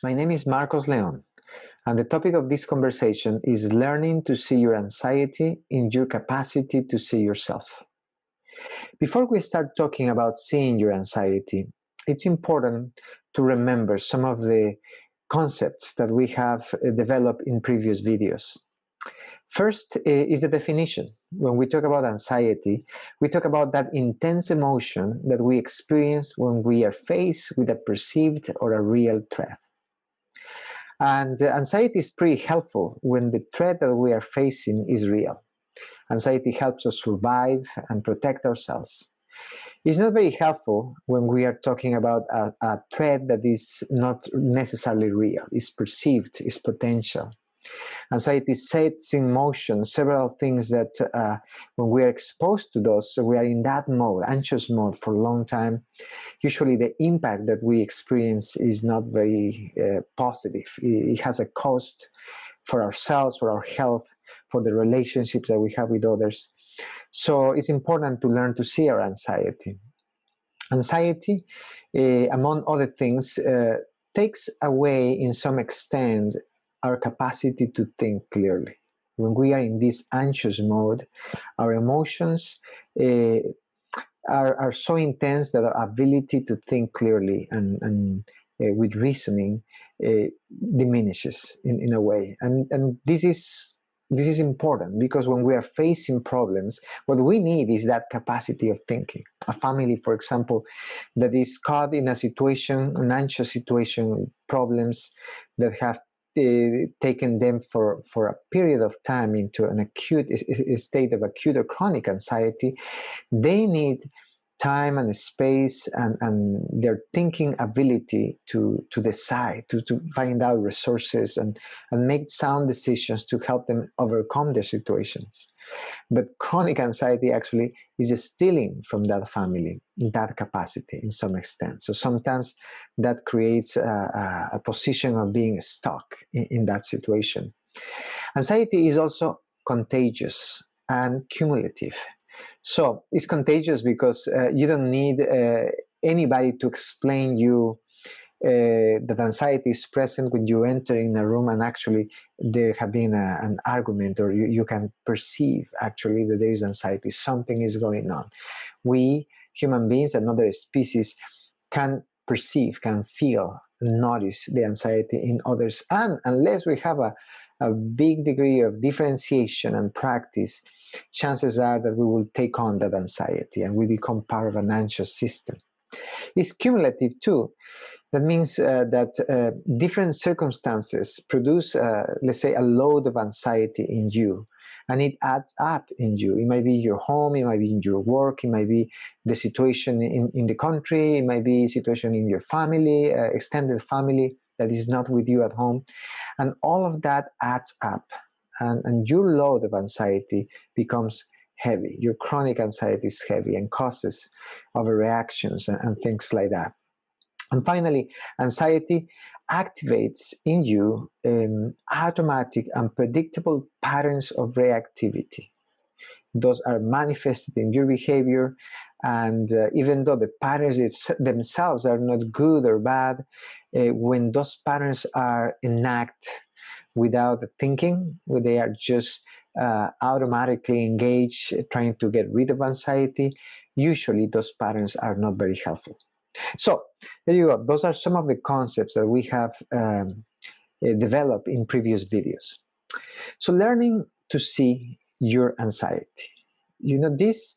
My name is Marcos Leon, and the topic of this conversation is learning to see your anxiety in your capacity to see yourself. Before we start talking about seeing your anxiety, it's important to remember some of the concepts that we have developed in previous videos. First is the definition. When we talk about anxiety, we talk about that intense emotion that we experience when we are faced with a perceived or a real threat. And anxiety is pretty helpful when the threat that we are facing is real. Anxiety helps us survive and protect ourselves. It's not very helpful when we are talking about a threat that is not necessarily real, is perceived, is potential. Anxiety sets in motion several things that when we are exposed to those, so we are in that mode, anxious mode for a long time, usually the impact that we experience is not very positive. It has a cost for ourselves, for our health, for the relationships that we have with others. So it's important to learn to see our anxiety. Anxiety, among other things, takes away in some extent our capacity to think clearly. When we are in this anxious mode, our emotions are so intense that our ability to think clearly and with reasoning uh, diminishes in a way. And this is important because when we are facing problems, what we need is that capacity of thinking. A family, for example, that is caught in a situation, an anxious situation, problems that have taken them for a period of time into an acute state of acute or chronic anxiety, they need time and space and their thinking ability to decide, to find out resources and make sound decisions to help them overcome their situations. But chronic anxiety actually is stealing from that family that capacity in some extent. So sometimes that creates a position of being stuck in that situation. Anxiety is also contagious and cumulative. So it's contagious because you don't need anybody to explain you that anxiety is present when you enter in a room and actually there have been an argument, or you can perceive actually that there is anxiety, something is going on. We human beings and other species can perceive, can feel, notice the anxiety in others, and unless we have a big degree of differentiation and practice, chances are that we will take on that anxiety and we become part of an anxious system. It's cumulative too. That means that different circumstances produce, let's say, a load of anxiety in you, and it adds up in you. It might be your home, it might be in your work, it might be the situation in the country, it might be a situation in your family, extended family that is not with you at home. And all of that adds up, and your load of anxiety becomes heavy. Your chronic anxiety is heavy and causes overreactions and things like that. And finally, anxiety activates in you automatic and predictable patterns of reactivity. Those are manifested in your behavior, and even though the patterns themselves are not good or bad, when those patterns are enacted without thinking, when they are just automatically engaged trying to get rid of anxiety, usually those patterns are not very helpful. So there you go. Those are some of the concepts that we have developed in previous videos. So learning to see your anxiety. This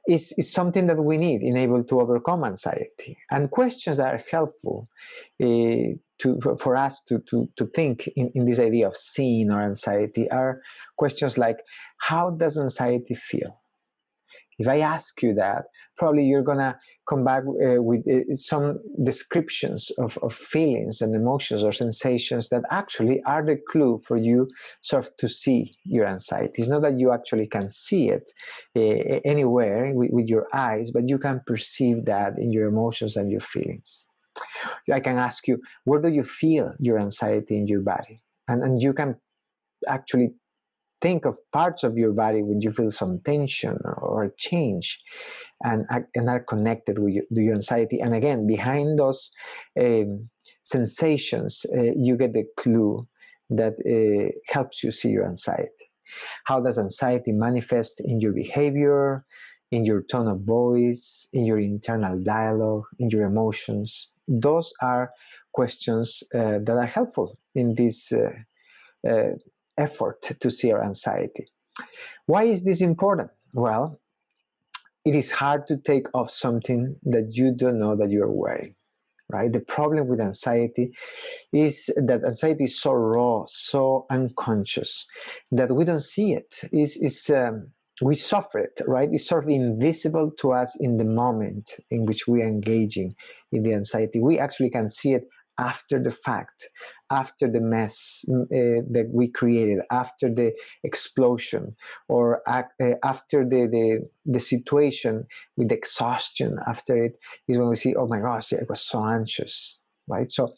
is something that we need in able to overcome anxiety. And questions that are helpful for us to think in this idea of seeing our anxiety are questions like, how does anxiety feel? If I ask you that, probably you're going to come back with some descriptions of feelings and emotions or sensations that actually are the clue for you sort of to see your anxiety. It's not that you actually can see it anywhere with your eyes, but you can perceive that in your emotions and your feelings. I can ask you, where do you feel your anxiety in your body? And you can actually think of parts of your body when you feel some tension or a change, and are connected with your anxiety. And again, behind those sensations, you get the clue that helps you see your anxiety. How does anxiety manifest in your behavior, in your tone of voice, in your internal dialogue, in your emotions? Those are questions that are helpful in this uh, effort to see our anxiety. Why is this important? Well, it is hard to take off something that you don't know that you're wearing, right? The problem with anxiety is that anxiety is so raw, so unconscious that we don't see it. We suffer it, right? It's sort of invisible to us in the moment in which we are engaging in the anxiety. We actually can see it after the fact, after the mess that we created, after the explosion, or after the situation with exhaustion. After it is when we see, oh my gosh, I was so anxious, right? So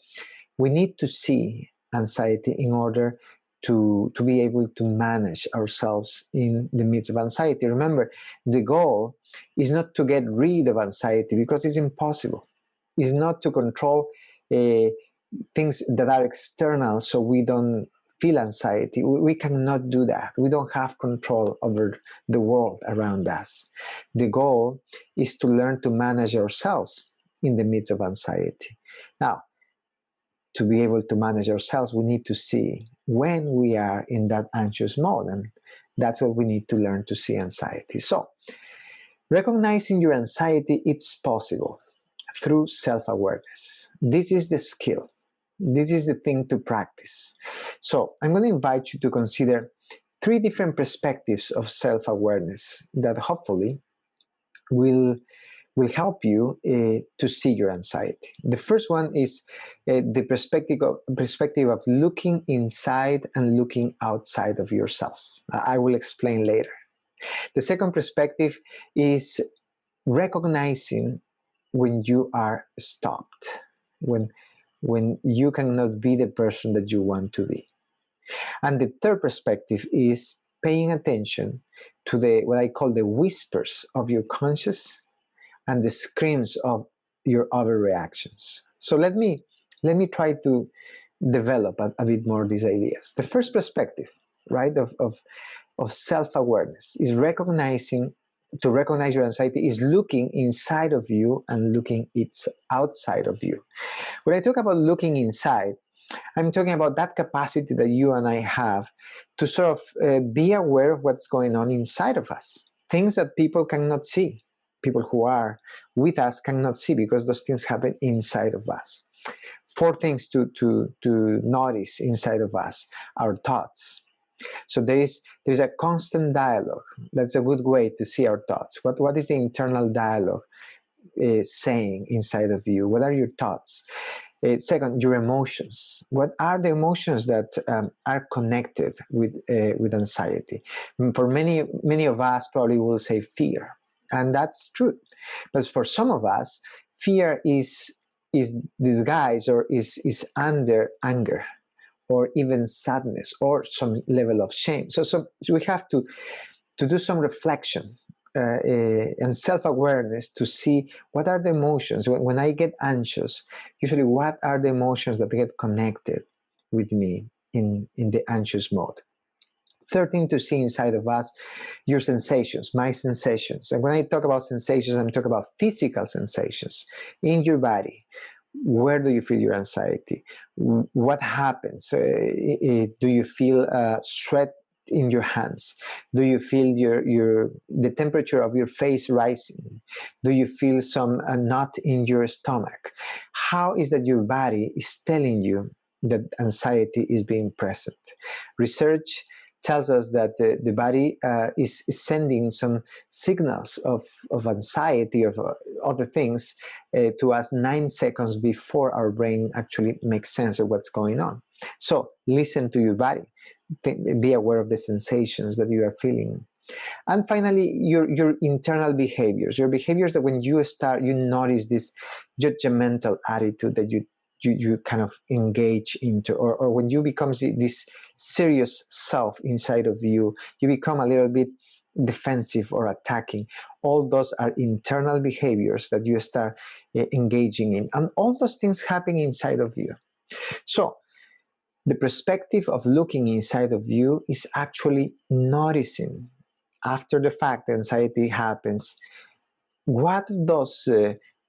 we need to see anxiety in order to be able to manage ourselves in the midst of anxiety. Remember, the goal is not to get rid of anxiety, because it's impossible. It's not to control uh, things that are external so we don't feel anxiety. We cannot do that. We don't have control over the world around us. The goal is to learn to manage ourselves in the midst of anxiety. Now, to be able to manage ourselves, we need to see when we are in that anxious mode. And that's what we need to learn to see anxiety. So, recognizing your anxiety, it's possible through self-awareness. This is the skill. This is the thing to practice. So, I'm going to invite you to consider 3 different perspectives of self-awareness that hopefully will help you to see your anxiety. The first one is the perspective of looking inside and looking outside of yourself. I will explain later. The second perspective is recognizing when you are stopped, when you cannot be the person that you want to be. And the third perspective is paying attention to the what I call the whispers of your conscious and the screams of your overreactions. So let me try to develop a bit more these ideas. The first perspective, right, of self-awareness is recognizing. To recognize your anxiety is looking inside of you and looking it's outside of you. When I talk about looking inside, I'm talking about that capacity that you and I have to sort of be aware of what's going on inside of us, things that people cannot see. People who are with us cannot see because those things happen inside of us. 4 things to notice inside of us: our thoughts. So there is a constant dialogue. That's a good way to see our thoughts. What is the internal dialogue saying inside of you? What are your thoughts? Second, your emotions. What are the emotions that are connected with anxiety? For many of us, probably will say fear, and that's true. But for some of us, fear is disguised or is under anger, or even sadness, or some level of shame. So we have to do some reflection and self-awareness to see what are the emotions. When I get anxious, usually what are the emotions that get connected with me in the anxious mode. Third thing to see inside of us, your sensations, my sensations. And when I talk about sensations, I'm talking about physical sensations in your body. Where do you feel your anxiety? What happens? Do you feel sweat in your hands? Do you feel the temperature of your face rising? Do you feel some knot in your stomach? How is that your body is telling you that anxiety is being present? Research tells us that the body is sending some signals of anxiety, of other things, to us 9 seconds before our brain actually makes sense of what's going on. So listen to your body. Be aware of the sensations that you are feeling. And finally, your internal behaviors. Your behaviors that when you notice this judgmental attitude that you kind of engage into, or when you become this serious self inside of you, you become a little bit defensive or attacking. All those are internal behaviors that you start engaging in, and all those things happen inside of you. So the perspective of looking inside of you is actually noticing after the fact the anxiety happens, what those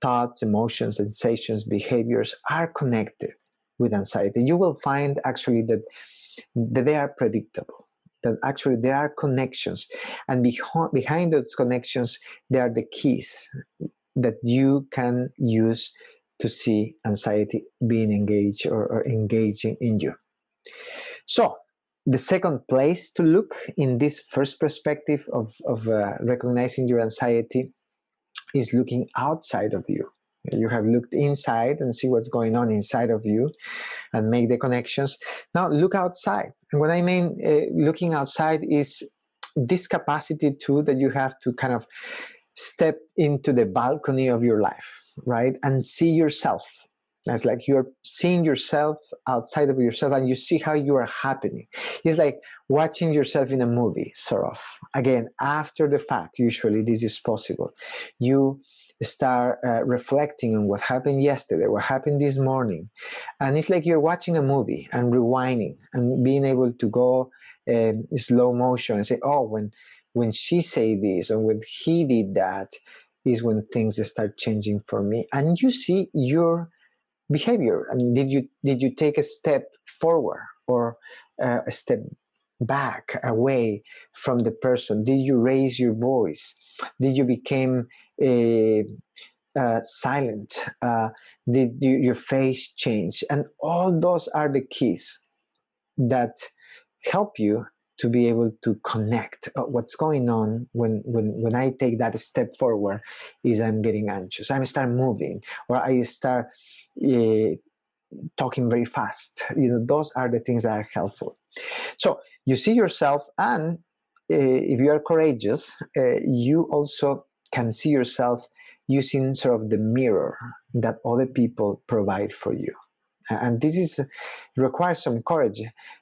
thoughts, emotions, sensations, behaviors are connected with anxiety. You will find actually that they are predictable, that actually there are connections, and behind those connections there are the keys that you can use to see anxiety being engaged or engaging in you. So the second place to look in this first perspective of recognizing your anxiety is looking outside of you. You have looked inside and see what's going on inside of you and make the connections. Now look outside. And what I mean looking outside is this capacity too that you have to kind of step into the balcony of your life, right? And see yourself. It's like you're seeing yourself outside of yourself and you see how you are happening. It's like watching yourself in a movie, sort of. Again, after the fact, usually this is possible. You start reflecting on what happened yesterday, what happened this morning. And it's like you're watching a movie and rewinding and being able to go slow motion and say, oh, when she said this or when he did that is when things start changing for me. And you see your behavior. I mean, did you take a step forward or a step back away from the person? Did you raise your voice? Did you become silent? Did your face change? And all those are the keys that help you to be able to connect. What's going on when I take that step forward is I'm getting anxious. I start moving or I start uh, talking very fast. Those are the things that are helpful. So you see yourself, and if you are courageous, you also can see yourself using sort of the mirror that other people provide for you. And this is requires some courage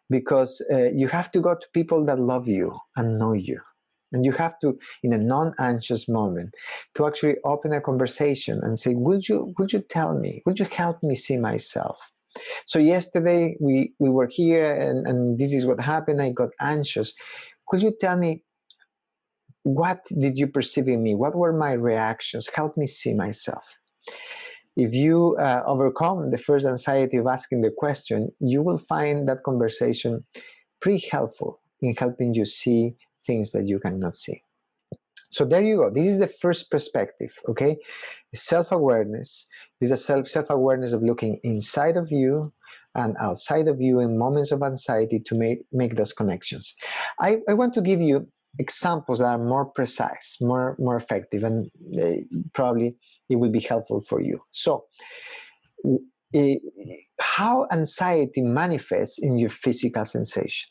because you have to go to people that love you and know you. And you have to, in a non-anxious moment, to actually open a conversation and say, would you tell me, would you help me see myself? So yesterday we were here and this is what happened. I got anxious. Could you tell me, what did you perceive in me? What were my reactions? Help me see myself. If you overcome the first anxiety of asking the question, you will find that conversation pretty helpful in helping you see things that you cannot see. So there you go. This is the first perspective, okay? Self-awareness. This is a self-awareness of looking inside of you and outside of you in moments of anxiety to make those connections. I want to give you examples that are more precise, more effective, and probably it will be helpful for you. So, how anxiety manifests in your physical sensation.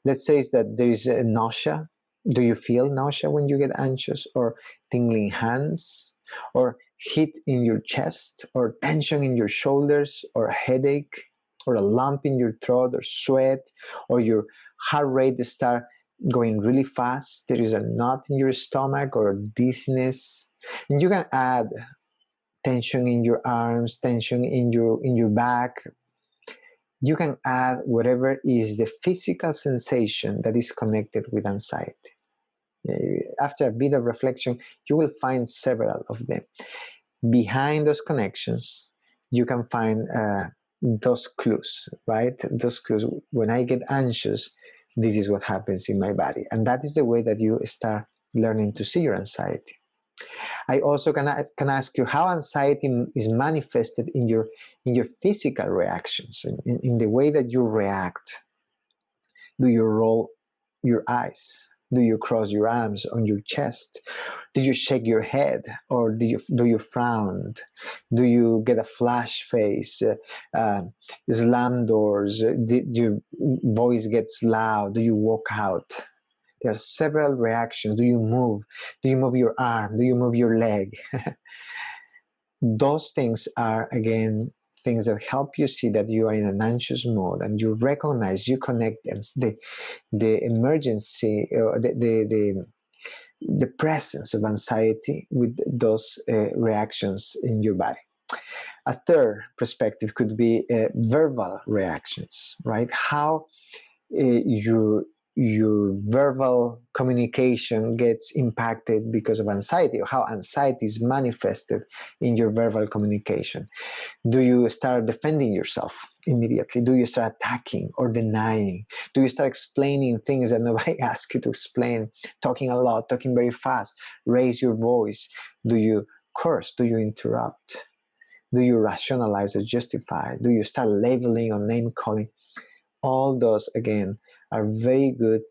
Let's say that there is a nausea. Do you feel nausea when you get anxious, or tingling hands, or heat in your chest, or tension in your shoulders, or a headache, or a lump in your throat, or sweat, or your heart rate start going really fast? There is a knot in your stomach or dizziness, and you can add tension in your arms, tension in your back. You can add whatever is the physical sensation that is connected with anxiety. After a bit of reflection, you will find several of them. Behind those connections, you can find those clues, right? Those clues. When I get anxious, this is what happens in my body. And that is the way that you start learning to see your anxiety. I also can ask you how anxiety is manifested in your physical reactions, in the way that you react. Do you roll your eyes? Do you cross your arms on your chest? Do you shake your head, or do you frown? Do you get a flash face? Slam doors? Your voice gets loud? Do you walk out? There are several reactions. Do you move? Do you move your arm? Do you move your leg? Those things are, again, things that help you see that you are in an anxious mode, and you recognize, you connect the emergency, the presence of anxiety with those reactions in your body. A third perspective could be verbal reactions, right? How your verbal communication gets impacted because of anxiety, or how anxiety is manifested in your verbal communication. Do you start defending yourself immediately? Do you start attacking or denying? Do you start explaining things that nobody asked you to explain, talking a lot, talking very fast, raise your voice? Do you curse? Do you interrupt? Do you rationalize or justify? Do you start labeling or name calling? All those, again, are very good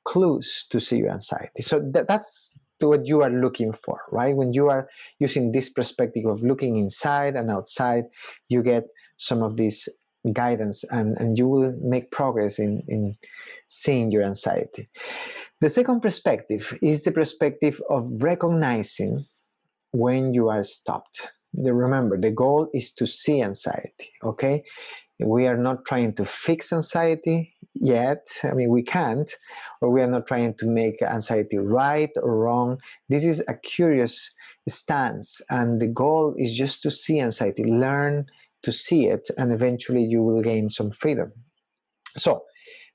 clues to see your anxiety. So that's what you are looking for, right? When you are using this perspective of looking inside and outside, you get some of this guidance, and you will make progress in seeing your anxiety. The second perspective is the perspective of recognizing when you are stopped. Remember, the goal is to see anxiety, okay? We are not trying to fix anxiety yet. I mean, we can't, or we are not trying to make anxiety right or wrong. This is a curious stance, and the goal is just to see anxiety, learn to see it, and eventually you will gain some freedom. So,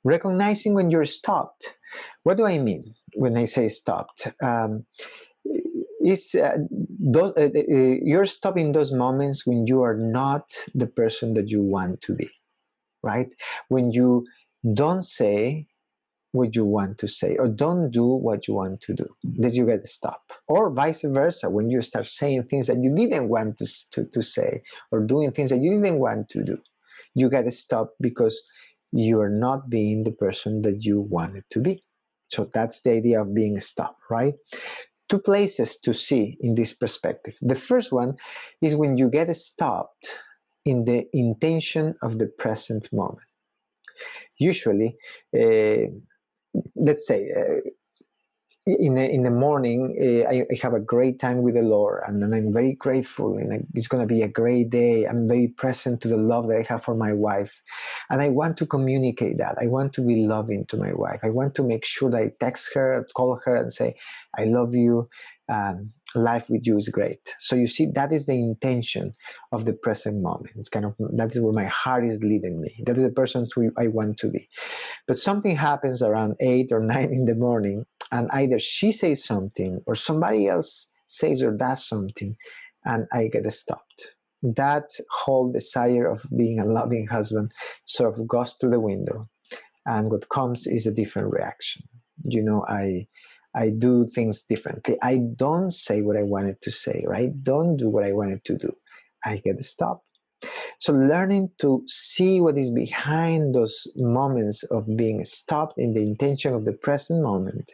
recognizing when you're stopped. What do I mean when I say stopped? You're stopping those moments when you are not the person that you want to be, right? When you don't say what you want to say, or don't do what you want to do, that you get to stop. Or vice versa, when you start saying things that you didn't want to say, or doing things that you didn't want to do, you get to stop because you are not being the person that you wanted to be. So that's the idea of being stopped, right? Two places to see in this perspective. The first one is when you get stopped in the intention of the present moment. Usually, let's say, in the morning, I have a great time with the Lord, and then I'm very grateful, and it's going to be a great day. I'm very present to the love that I have for my wife, and I want to communicate that. I want to be loving to my wife. I want to make sure that I text her, call her, and say, I love you. Life with you is great. So you see, that is the intention of the present moment. It's kind of, that is where my heart is leading me. That is the person who I want to be. But something happens around 8 or 9 in the morning, and either she says something or somebody else says or does something, and I get stopped. That whole desire of being a loving husband sort of goes through the window, and what comes is a different reaction. You know, I do things differently. I don't say what I wanted to say, right? Don't do what I wanted to do. I get stopped. So learning to see what is behind those moments of being stopped in the intention of the present moment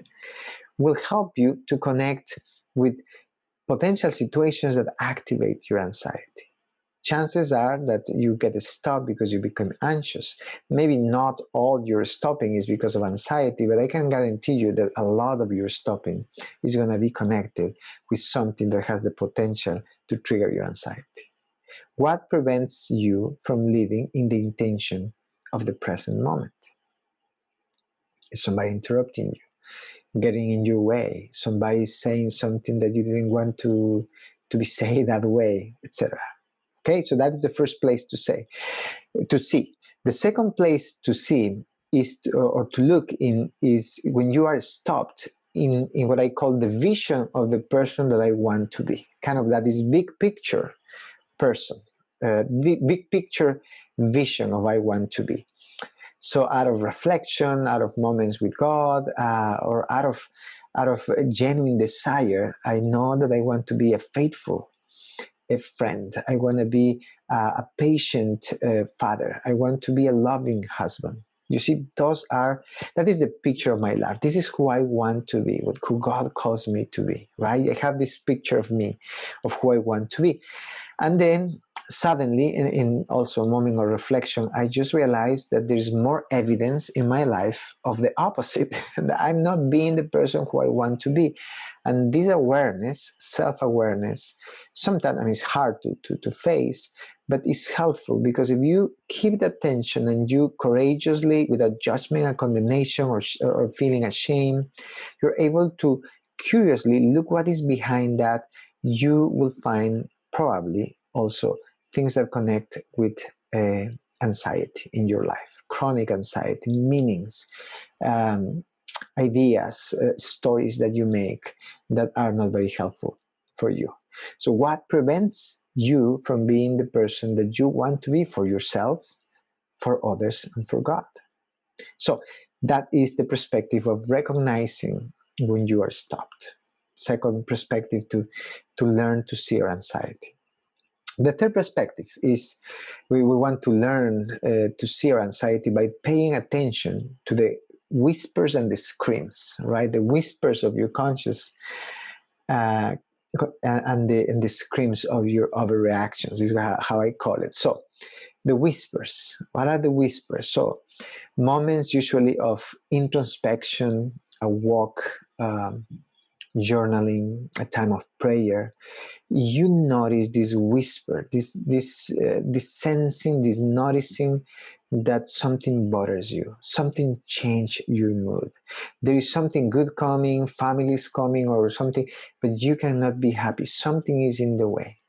will help you to connect with potential situations that activate your anxiety. Chances are that you get stopped because you become anxious. Maybe not all your stopping is because of anxiety, but I can guarantee you that a lot of your stopping is going to be connected with something that has the potential to trigger your anxiety. What prevents you from living in the intention of the present moment? Is somebody interrupting you, getting in your way, somebody saying something that you didn't want to be said that way, etc. Okay, so that is the first place to see. The second place to see is or to look in is when you are stopped in what I call the vision of the person that I want to be. Kind of that is big picture person, the big picture vision of I want to be. So out of reflection, out of moments with God, or out of a genuine desire, I know that I want to be a faithful a friend. I want to be a patient father. I want to be a loving husband. You see, that is the picture of my life. This is who I want to be, who God calls me to be, right? I have this picture of me, of who I want to be. And then suddenly, in also a moment of reflection, I just realized that there's more evidence in my life of the opposite, that I'm not being the person who I want to be. And this awareness, self-awareness, sometimes, I mean, it's hard to face, but it's helpful, because if you keep the attention and you courageously, without judgment and condemnation or feeling ashamed, you're able to curiously look what is behind that, you will find probably also things that connect with uh, anxiety in your life, chronic anxiety, meanings, um, ideas, stories that you make that are not very helpful for you. So, what prevents you from being the person that you want to be for yourself, for others, and for God? So, that is the perspective of recognizing when you are stopped. Second perspective, to learn to see your anxiety. The third perspective is we want to learn to see our anxiety by paying attention to the whispers and the screams, right? The whispers of your conscious uh, and the screams of your overreactions is how I call it. So the whispers, what are the whispers? So moments usually of introspection, a walk, journaling, a time of prayer, you notice this whisper, this sensing, this noticing that something bothers you, something changed your mood. There is something good coming, family is coming, or something, but you cannot be happy. Something is in the way.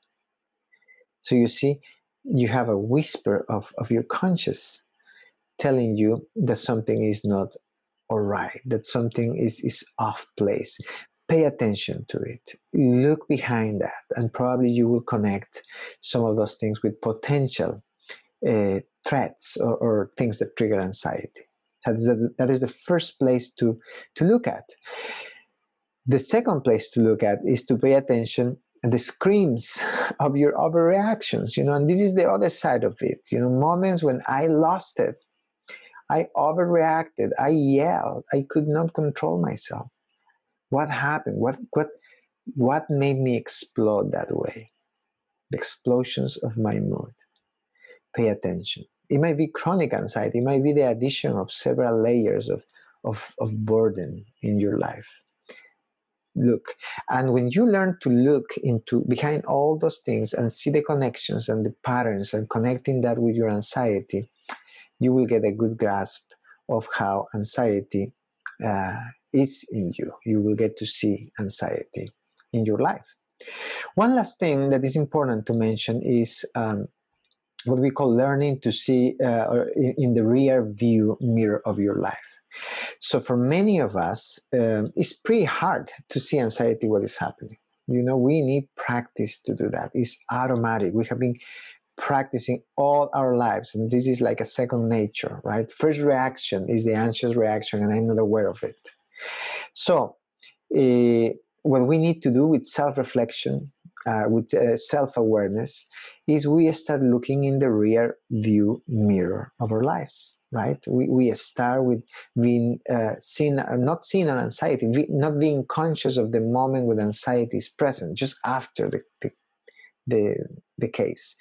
So you see, you have a whisper of your conscious telling you that something is not all right, that something is off place. Pay attention to it. Look behind that, and probably you will connect some of those things with potential threats or things that trigger anxiety. That is the first place to look at. The second place to look at is to pay attention to the screams of your overreactions, and this is the other side of it. Moments when I lost it, I overreacted, I yelled, I could not control myself. What happened? What made me explode that way? The explosions of my mood. Pay attention. It might be chronic anxiety, it might be the addition of several layers of burden in your life. Look, and when you learn to look into behind all those things and see the connections and the patterns and connecting that with your anxiety, you will get a good grasp of how anxiety uh, is in you. You will get to see anxiety in your life. One last thing that is important to mention is what we call learning to see or in the rear view mirror of your life. So for many of us, it's pretty hard to see anxiety, what is happening. We need practice to do that. It's automatic. We have been practicing all our lives, and this is like a second nature, right? First reaction is the anxious reaction, and I'm not aware of it. So what we need to do with self-reflection, with self-awareness, is we start looking in the rear view mirror of our lives, right? We start with being not seeing an anxiety, not being conscious of the moment when anxiety is present, just after the case.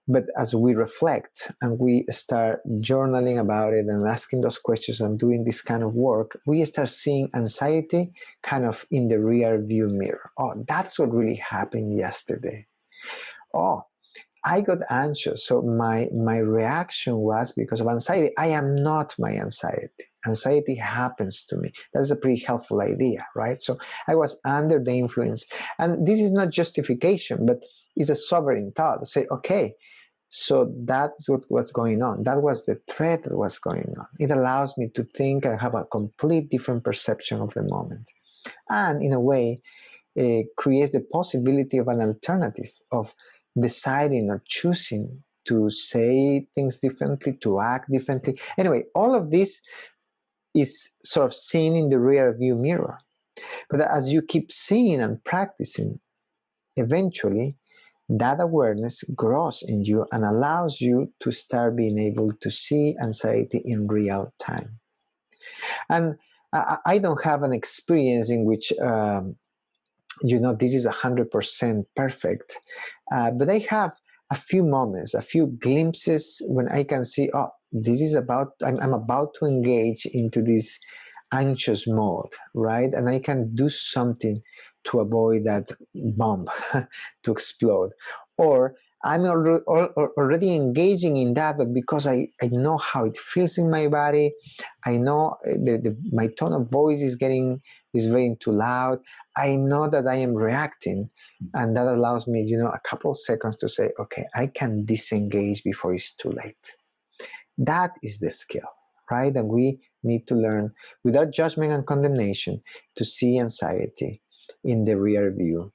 But as we reflect and we start journaling about it and asking those questions and doing this kind of work, we start seeing anxiety kind of in the rear view mirror. Oh, that's what really happened yesterday. Oh, I got anxious. So my reaction was because of anxiety. I am not my anxiety. Anxiety happens to me. That's a pretty helpful idea, right? So I was under the influence. And this is not justification, but it's a sovereign thought. Say, okay, so that's what's going on. That was the threat that was going on. It allows me to think and have a complete different perception of the moment. And in a way, it creates the possibility of an alternative, of deciding or choosing to say things differently, to act differently. Anyway, all of this is sort of seen in the rear view mirror. But as you keep seeing and practicing, eventually that awareness grows in you and allows you to start being able to see anxiety in real time. And I don't have an experience in which this is 100% perfect, but I have a few moments, a few glimpses when I can see, oh, this is about, I'm about to engage into this anxious mode, right? And I can do something to avoid that bomb to explode. Or I'm already engaging in that, but because I know how it feels in my body, I know my tone of voice is very too loud. I know that I am reacting, and that allows me, a couple of seconds to say, okay, I can disengage before it's too late. That is the skill, right? And we need to learn without judgment and condemnation to see anxiety in the rear view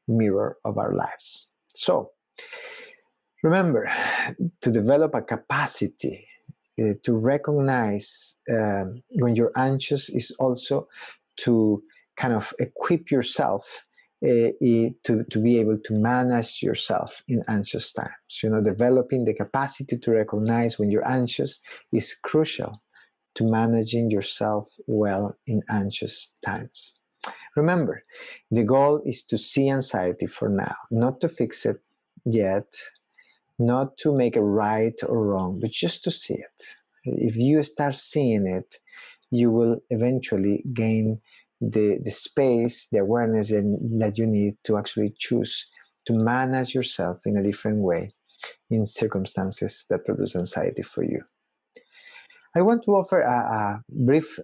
mirror of our lives. So remember to develop a capacity to recognize when you're anxious is also to kind of equip yourself to be able to manage yourself in anxious times. Developing the capacity to recognize when you're anxious is crucial to managing yourself well in anxious times. Remember, the goal is to see anxiety for now, not to fix it yet, not to make it right or wrong, but just to see it. If you start seeing it, you will eventually gain the space, the awareness that you need to actually choose to manage yourself in a different way in circumstances that produce anxiety for you. I want to offer a brief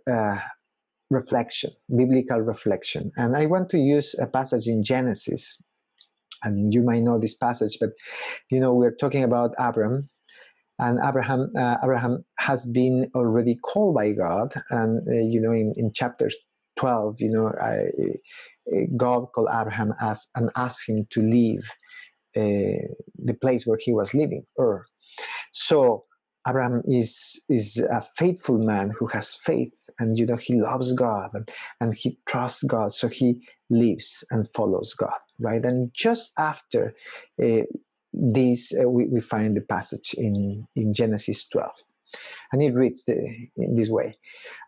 reflection, biblical reflection, and I want to use a passage in Genesis. And you might know this passage, but we're talking about Abram, and Abraham has been already called by God, and in chapter 12, God called Abraham and asked him to leave the place where he was living, Ur. So Abraham is a faithful man who has faith, and he loves God and he trusts God, so he lives and follows God, right? And just after this, we find the passage in Genesis 12, and it reads in this way: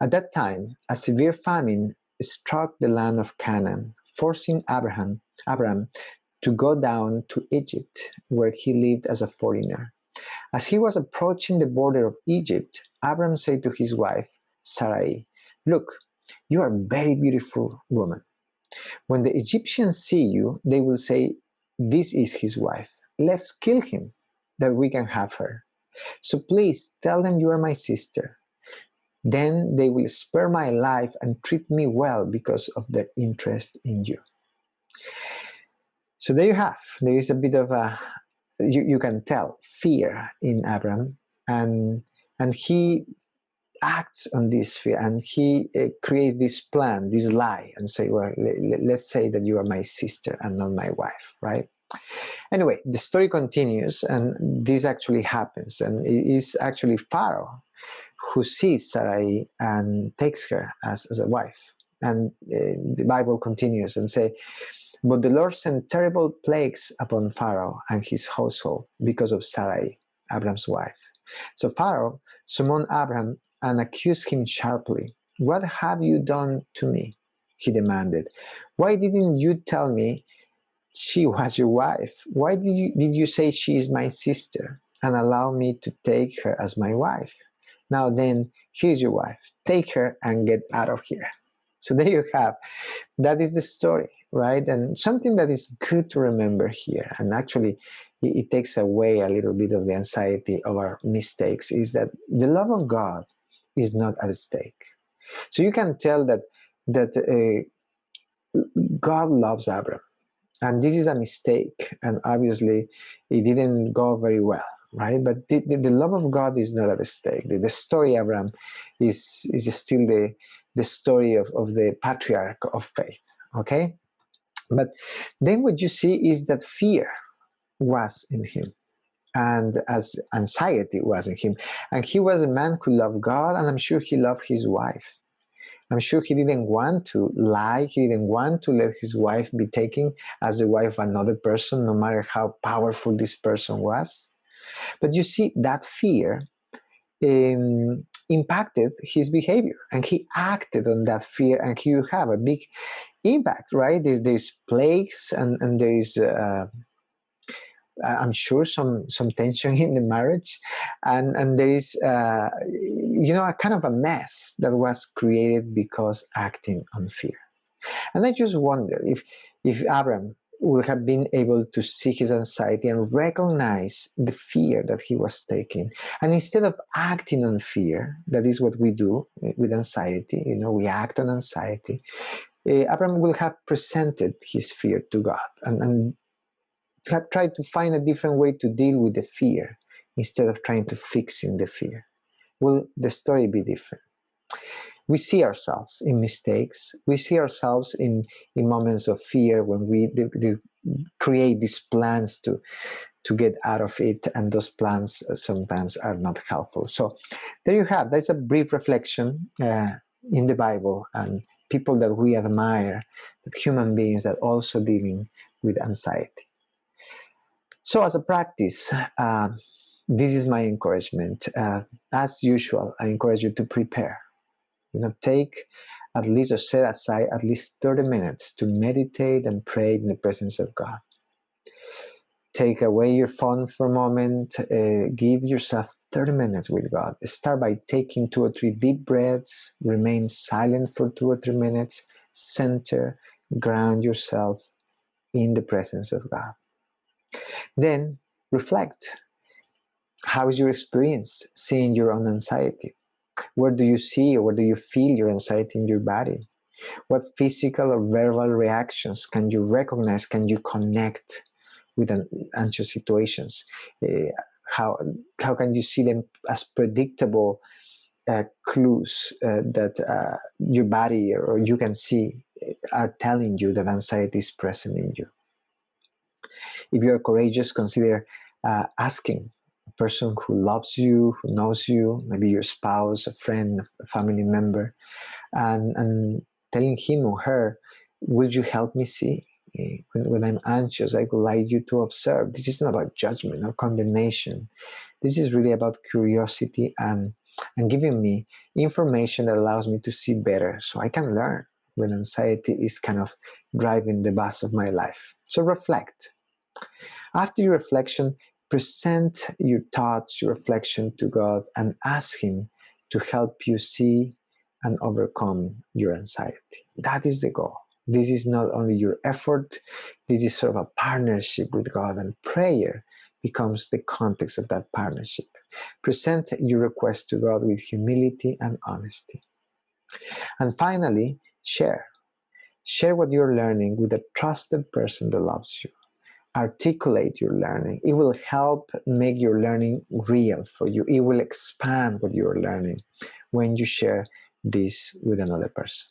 At that time, a severe famine struck the land of Canaan, forcing Abraham to go down to Egypt, where he lived as a foreigner. As he was approaching the border of Egypt, Abram said to his wife, Sarai, "Look, you are a very beautiful woman. When the Egyptians see you, they will say, 'This is his wife. Let's kill him, that we can have her. So please tell them you are my sister. Then they will spare my life and treat me well because of their interest in you.'" So there you have. There is a bit of you can tell fear in Abram, and he acts on this fear, and he creates this plan, this lie, and say, well, let's say that you are my sister and not my wife, right? Anyway, the story continues, and this actually happens, and it is actually Pharaoh who sees Sarai and takes her as a wife. And the Bible continues and say, "But the Lord sent terrible plagues upon Pharaoh and his household because of Sarai, Abram's wife. So Pharaoh summoned Abram and accused him sharply. 'What have you done to me?' he demanded. 'Why didn't you tell me she was your wife? Why did you say she is my sister and allow me to take her as my wife? Now then, here's your wife. Take her and get out of here.'" So there you have. That is the story, right? And something that is good to remember here, and actually it takes away a little bit of the anxiety of our mistakes, is that the love of God is not at stake. So you can tell that God loves Abram, and this is a mistake, and obviously it didn't go very well, right? But the love of God is not at stake. The story of Abram is still the story of the patriarch of faith, okay? But then what you see is that fear was in him, and as anxiety was in him. And he was a man who loved God, and I'm sure he loved his wife. I'm sure he didn't want to lie. He didn't want to let his wife be taken as the wife of another person, no matter how powerful this person was. But you see, that fear impacted his behavior, and he acted on that fear, and here you have a big impact, right? There's plagues, and there is I'm sure some tension in the marriage, and there is a kind of a mess that was created because acting on fear. And I just wonder if Abraham would have been able to see his anxiety and recognize the fear that he was taking. And instead of acting on fear, that is what we do with anxiety, we act on anxiety, Abraham will have presented his fear to God and have tried to find a different way to deal with the fear instead of trying to fix in the fear. Will the story be different? We see ourselves in mistakes. We see ourselves in moments of fear when we create these plans to get out of it, and those plans sometimes are not helpful. So there you have. That's a brief reflection in the Bible and people that we admire, that human beings that also dealing with anxiety. So as a practice, this is my encouragement. As usual, I encourage you to prepare. Take at least or set aside at least 30 minutes to meditate and pray in the presence of God. Take away your phone for a moment. Give yourself 30 minutes with God. Start by taking 2 or 3 deep breaths. Remain silent for 2 or 3 minutes. Center, ground yourself in the presence of God. Then reflect. How is your experience seeing your own anxiety? Where do you see or where do you feel your anxiety in your body? What physical or verbal reactions can you recognize? Can you connect with anxious situations? How can you see them as predictable clues that your body or you can see are telling you that anxiety is present in you? If you are courageous, consider asking a person who loves you, who knows you, maybe your spouse, a friend, a family member, and telling him or her, would you help me see? When I'm anxious, I would like you to observe. This is not about judgment or condemnation. This is really about curiosity and giving me information that allows me to see better so I can learn when anxiety is kind of driving the bus of my life. So reflect. After your reflection, present your thoughts, your reflection to God, and ask Him to help you see and overcome your anxiety. That is the goal. This is not only your effort, this is sort of a partnership with God, and prayer becomes the context of that partnership. Present your request to God with humility and honesty. And finally, share. Share what you're learning with a trusted person that loves you. Articulate your learning. It will help make your learning real for you. It will expand what you're learning when you share this with another person.